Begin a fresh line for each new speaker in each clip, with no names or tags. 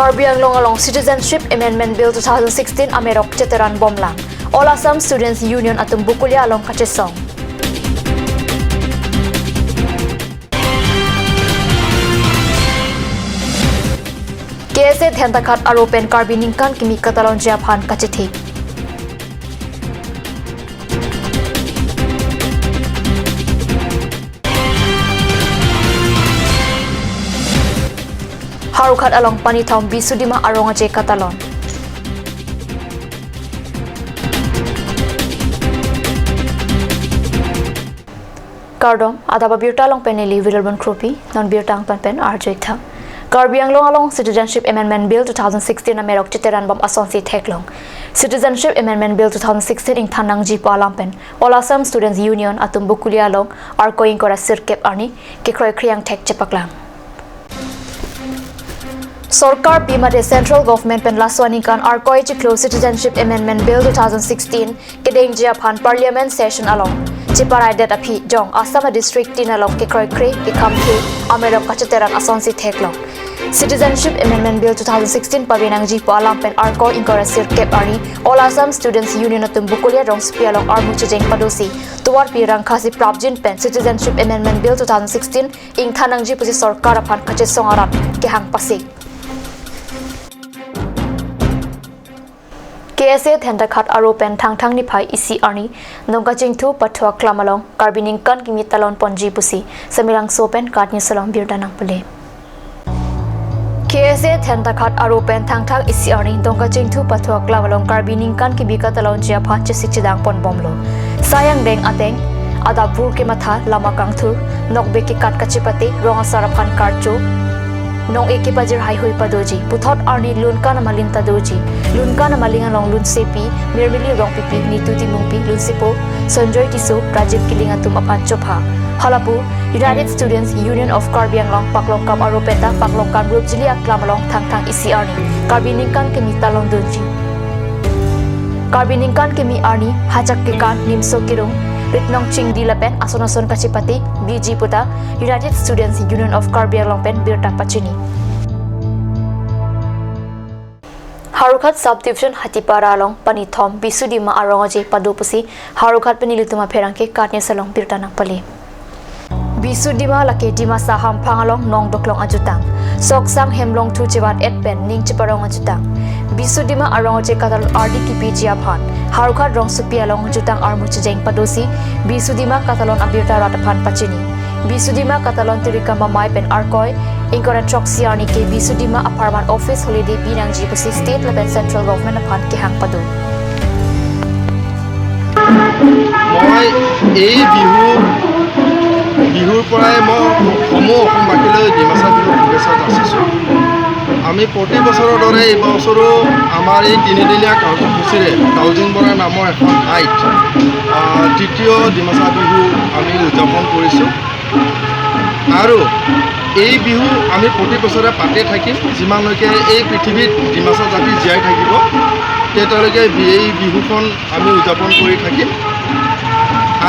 Karbi Anglong along Citizenship Amendment Bill 2016 Amerok Ceteran Bomlang. All Assam Students Union atum Bukulya along Kachesong. KSA Thantakat Aropen Karbi Ningkan Kimi Katalon Japan Kachethi. Harukat along Panithaum Bisudima Arongaje Katalon. Kardom Adaba Birta along Peneli Viralban Krupi non Birtang Panpen Arjeta. Karbi Anglong along Citizenship Amendment Bill 2016 Amerok Ceteran Bom Asonsi Teklong. Citizenship Amendment Bill 2016 ing Thanang Jipa Alampen. All Assam Students Union atum Bukulia along Arkoing Kora Sirkep Arni Kikroy Kriang Tek Cepaklang. Sorkar Pimate Central Government pen laswani kan Arkoi Chiklo Citizenship Amendment Bill 2016 kedeng Japan Parliament Session along Chiparai det api jong Assam District tin along Kikroi Kri Kikamki Amerok Kacheteran Asonsi Teklong. Citizenship Amendment Bill 2016 Pabinang Jipo alam pen Arko Inkora Sirkep Arni All Assam Students Union atum Bukulia rong spialong Armu Chejeng Padosi Tuwar Pirang Kasi Prabjin pen Citizenship Amendment Bill 2016 ing Thanang Jipo si Sorkar apan Kachesong aran Kehang Pasig. KSA Thantakat Aropen Thangthang Nipai Isi Arni Nongka Jingthu Pathua Klamalong Karbining Kan Kimi Talon Ponji Pusi Samirang Sopen Katni Salong Birdanang Pule KSA Thantakat Aropen Thangthang Isi Arni Nongka Jingthu Pathua Klamalong Karbining Kan Kimi Talon Jiapa Chesichidang Pon Bomlo Sayang Deng Ateng Adabur ke Matha Lama Kangthur Nokbe ki Kat Kachipati Ronga Sarapan Karcho Nong eke pajir hai hui padoji puthot arni lunka na malinta doji lunka na malinga long lun sepi mirmili rong pipi nituti mungpi lun sepo Sanjoy Tiso Rajiv Kilinga tumapan chopha halapu United Students Union of Karbi Anglong Paklongkam Aropeta Paklongkam Rupjili Aklamalong Thangthang Isi Arni Karbi Ningkan Kimi Talong Donji Karbi Ningkan Kimi Arni Hachak Kikan Nimso Kirung Ritnong Ching Dilapen Asonason Kachipati BG Puta United Students Union of Karbi Anglong Pen Birta Pachini Harukat Subdivision Hatipara along Panithom Bisudima Arongaje Padopusi Harukat Penilituma Perangke Katnya Salong Birta Nangpali Bisudima Lake Dima Saham Pangalong Nong Doklong Ajutang Soksang Hemlong Tu Jibat Etpen Ning Chiparong Ajutang Bisudima Arongaje Katal RDKP Jiapan Harukat Rong Supi along Jutang Armu Chejeng Padosi Bisudima Katalon Abirta Ratapan Pachini Bisudima Katalon Tirika Mamai Pen Arkoi Ingkora Troksi Arni ke Bisudima Apartment Office Holiday Pinang Jipusi State Level Central Government apan Kehang Padu
Moi ei বিহুৰ পৰাই মই সমূহ অসমবাসীলৈ ডিমাচা বিহুৰ শুভেচ্ছা যাচিছোঁ আমি প্ৰতি বছৰৰ দৰে এই বছৰো আমাৰ এই তিনিদিনীয়া কাৰ্যসূচীৰে কাউজিং বৰা নামৰ এখন ঠাইত তৃতীয় ডিমাচা বিহু আমি উদযাপন কৰিছোঁ আৰু এই বিহু আমি প্ৰতি বছৰে পাতে থাকিম যিমানলৈকে এই পৃথিৱীত ডিমাচা জাতি জীয়াই থাকিব তেতিয়ালৈকে এই বিহুখন আমি উদযাপন কৰি থাকিম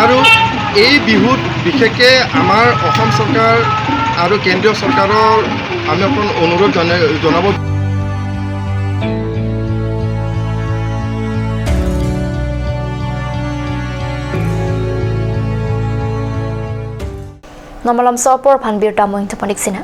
আৰু এই বিহুত বিশেষকৈ আমাৰ অসম চৰকাৰ আৰু কেন্দ্ৰীয় চৰকাৰৰ আমি অকণ অনুৰোধ জনাব
Namalam Sopor Pan Birta Moing Tapanik Sina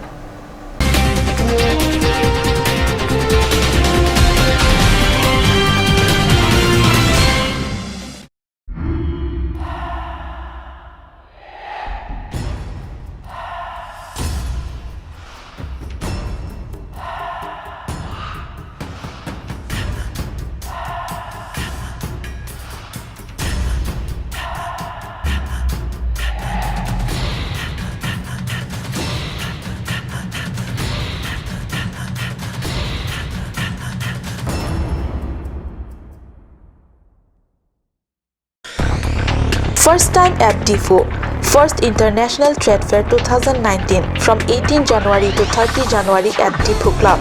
First time at DIFO, First International Trade Fair 2019 from 18 January to 30 January at DIFO Club.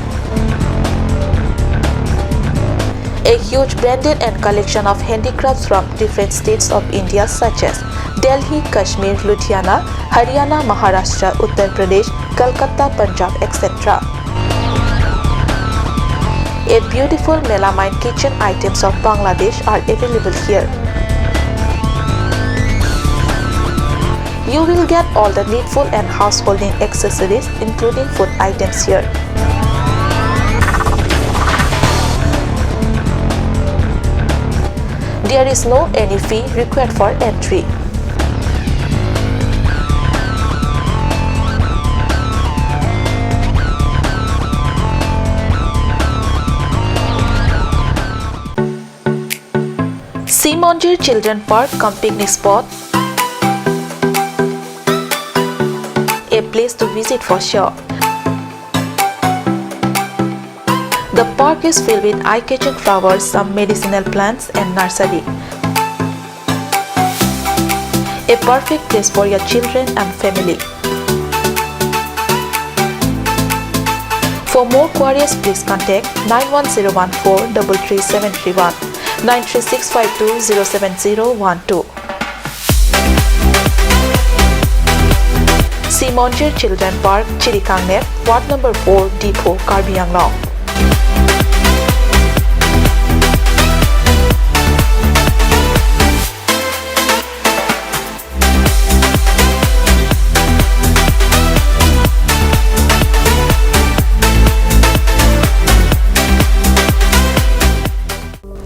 A huge branded and collection of handicrafts from different states of India such as Delhi, Kashmir, Ludhiana, Haryana, Maharashtra, Uttar Pradesh, Kolkata, Punjab, etc. 8 beautiful melamine kitchen items of Bangladesh are available here. You will get all the needful and householding accessories including food items here. There is no any fee required for entry. Simonjir Children Park cum picnic spot, a place to visit for sure. The park is filled with eye-catching flowers, some medicinal plants and nursery. A perfect place for your children and family. For more queries, please contact 91014 33731, 93652 07012. Simonjir Children Park, Chirikangnet, Ward number 4, Depot, Karbi Anglong.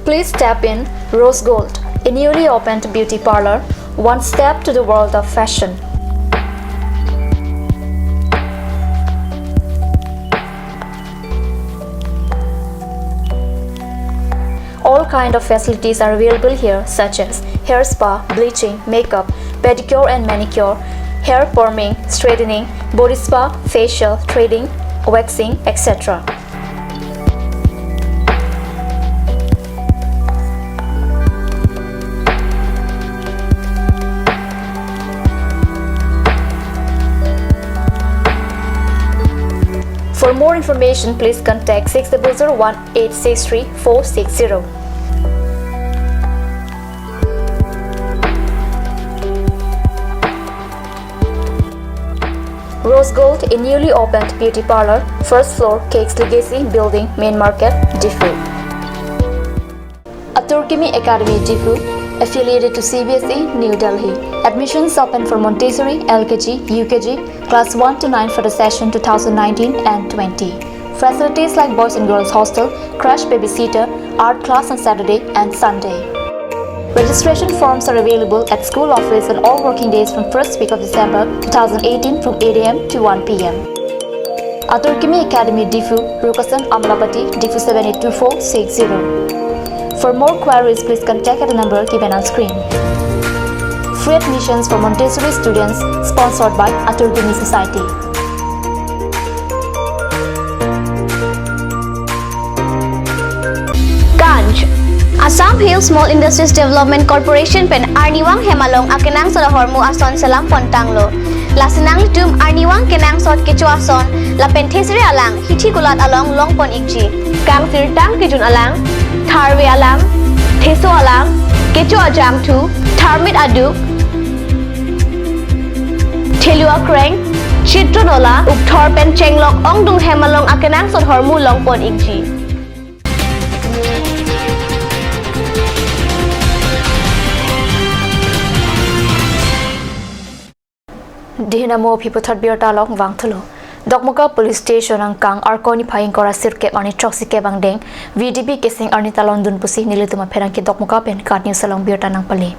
Please step in Rose Gold, a newly opened beauty parlor, one step to the world of fashion. All kind of facilities are available here, such as hair spa, bleaching, makeup, pedicure and manicure, hair perming, straightening, body spa, facial, threading, waxing, etc. For more information, please contact 6001863460. Rose Gold, a newly opened beauty parlor, first floor, Cakes Legacy Building, Main Market, Diffu. Aturkimi Academy, Diffu, affiliated to CBSE, New Delhi. Admissions open for Montessori, LKG, UKG, class 1 to 9 for the session 2019 and 20. Facilities like boys and girls hostel, crash babysitter, art class on Saturday and Sunday. Registration forms are available at school office on all working days from first week of December 2018 from 8 a.m. to 1 p.m. Aturkimi Academy, Diffu, Rukasan, Amlapati, Diffu 782460. For more queries, please contact at the number given on screen. Free admissions for Montessori students, sponsored by Aturkimi Society.
Ganj Assam Hill Small Industries Development Corporation pen Arniwang Hemalong akenang sa hormu ason salam pontanglo. Lasinang tum Arniwang kenang sot kecho ason la penthesri alang hithi gulat along longpon ikji. Kang tirtang kijun alang Tharwe alam, Theso alam, Kecho ajam tu, Tharmit aduk, Thelua kreng, Chitronola, Ukthor pen chenglok ongdung hemalong akenang sot hormu longpon ikji.
Dihinamo Pipotat Birtalong Wangtalo. Dokmuka Police Station ang kang Arkoni Paying Kora Sirkep ani Troksike Bangdeng, VDP Kesing Arnita London Pusi nilituma perang ki Dokmuka pen kat New Salong Birta nang Pali.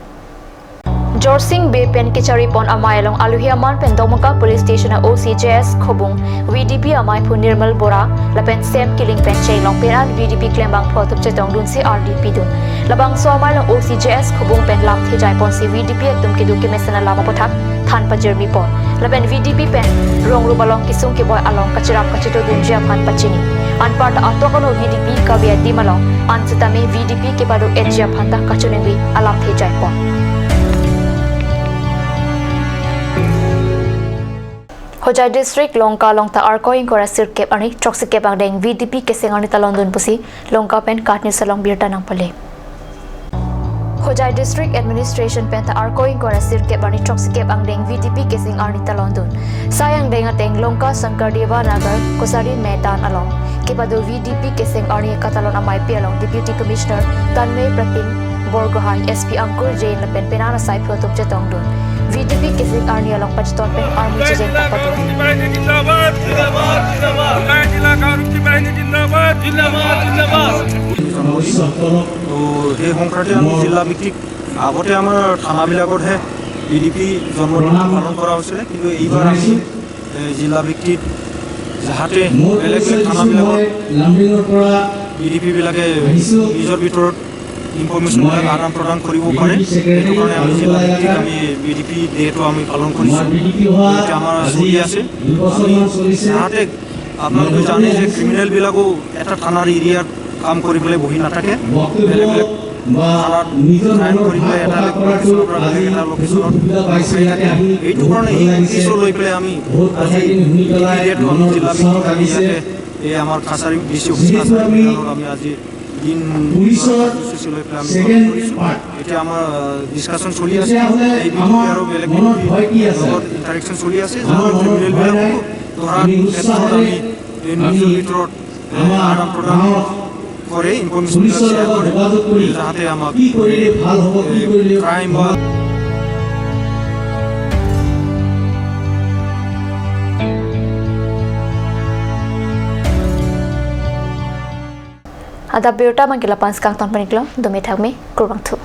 Jorsing Bay pen Kicharipon Amayalong Aluhiaman pen Dokmuka Police Station ang OCJS Khobung, VDP Amay Pu Nirmal Bora, lapen Sem Killing pen Chaylong pen VDP Klembang Photup Chetong Dun si RDP dun. Labang so amayalong OCJS Khobung pen Lam Thijay pon si VDP at Tumki Duki Mesana Lama Potak, Than Pajermi pon. Laben VDP pen rong rubalong kisung ki boy along kachirap kachito dunjia phan pachini an part atokono VDP kabia di malong an sitame VDP ke badu ejia phanta kachunengi alam the jai pon Hojai district Longka Longta Arkoing Kora Sirkep ani Troksike Bangdeng VDP keseng ani talondun pusi Longka pen katni salong birta nang pale Hojai District Administration penta Arkoing Kora Sirkep ani Troksike Bangdeng VDP keseng ani talondun sayang dengateng Longka Sankar Deva Nagar Kosari Medan along Kepado VDP Keseng Arni Katalon Amai Pialong Deputy Commissioner Tanmay Pratim Borgohan SP Angkur Jain Lapen Penana Sai Photok Jatong Dun VDP Keseng Arni Along Pachiton Pen Army Jeng Tapado
এই সংক্ৰান্তি আমি জিলা ভিত্তিক আগতে আমাৰ থানাবিলাকতহে BDP জন্মদিন পালন কৰা হৈছিলে কিন্তু এইবাৰ আমি জিলা ভিত্তিত যাহাতে বেলেগ বেলেগ থানাবিলাকত বিডিপিবিলাকে নিজৰ ভিতৰত ইনফৰমেশ্যনবিলাক আদান প্ৰদান কৰিব পাৰে সেইটো কাৰণে আমি জিলা ভিত্তিক আমি বিডিপি ডেটো আমি পালন কৰিছোঁ এতিয়া আমাৰ চলি আছে আমি যাহাতে আপোনালোকে জানে যে ক্ৰিমিনেলবিলাকো এটা থানাৰ এৰিয়াত কাম কৰিবলৈ বহি নাথাকে বেলেগ বেলেগ থানাত জইন কৰি পেলাই এটা লোকেশ্যনৰ পৰা বেলেগ এটা লোকেশ্যনত এইটো কাৰণে এই উদ্দেশ্য লৈ পেলাই আমি আজি ডেটো আমি জিলা ভিত্তিক আমি ইয়াতে এই আমাৰ কাছাৰী ডিচি অফিচ কাছাৰীত আমি আজি দিন সূচী লৈ পেলাই আমি কৰিছোঁ এতিয়া আমাৰ ডিছকাশ্যন চলি আছে এই বিডিপি আৰু বেলেগ বিডিপিৰ লগত ইণ্টাৰেকশ্যন চলি আছে যাতে ক্ৰিমিনেলবিলাকো ধৰাৰ ক্ষেত্ৰত আমি নিজৰ ভিতৰত আদান প্ৰদান কৰে ইনফৰমেশ্যনবিলাক শ্বেয়াৰ কৰে যাতে আমাক ক্ৰাইম বা
Ada biota mangkila pans kang tan paniklo domi thakme kurbang thu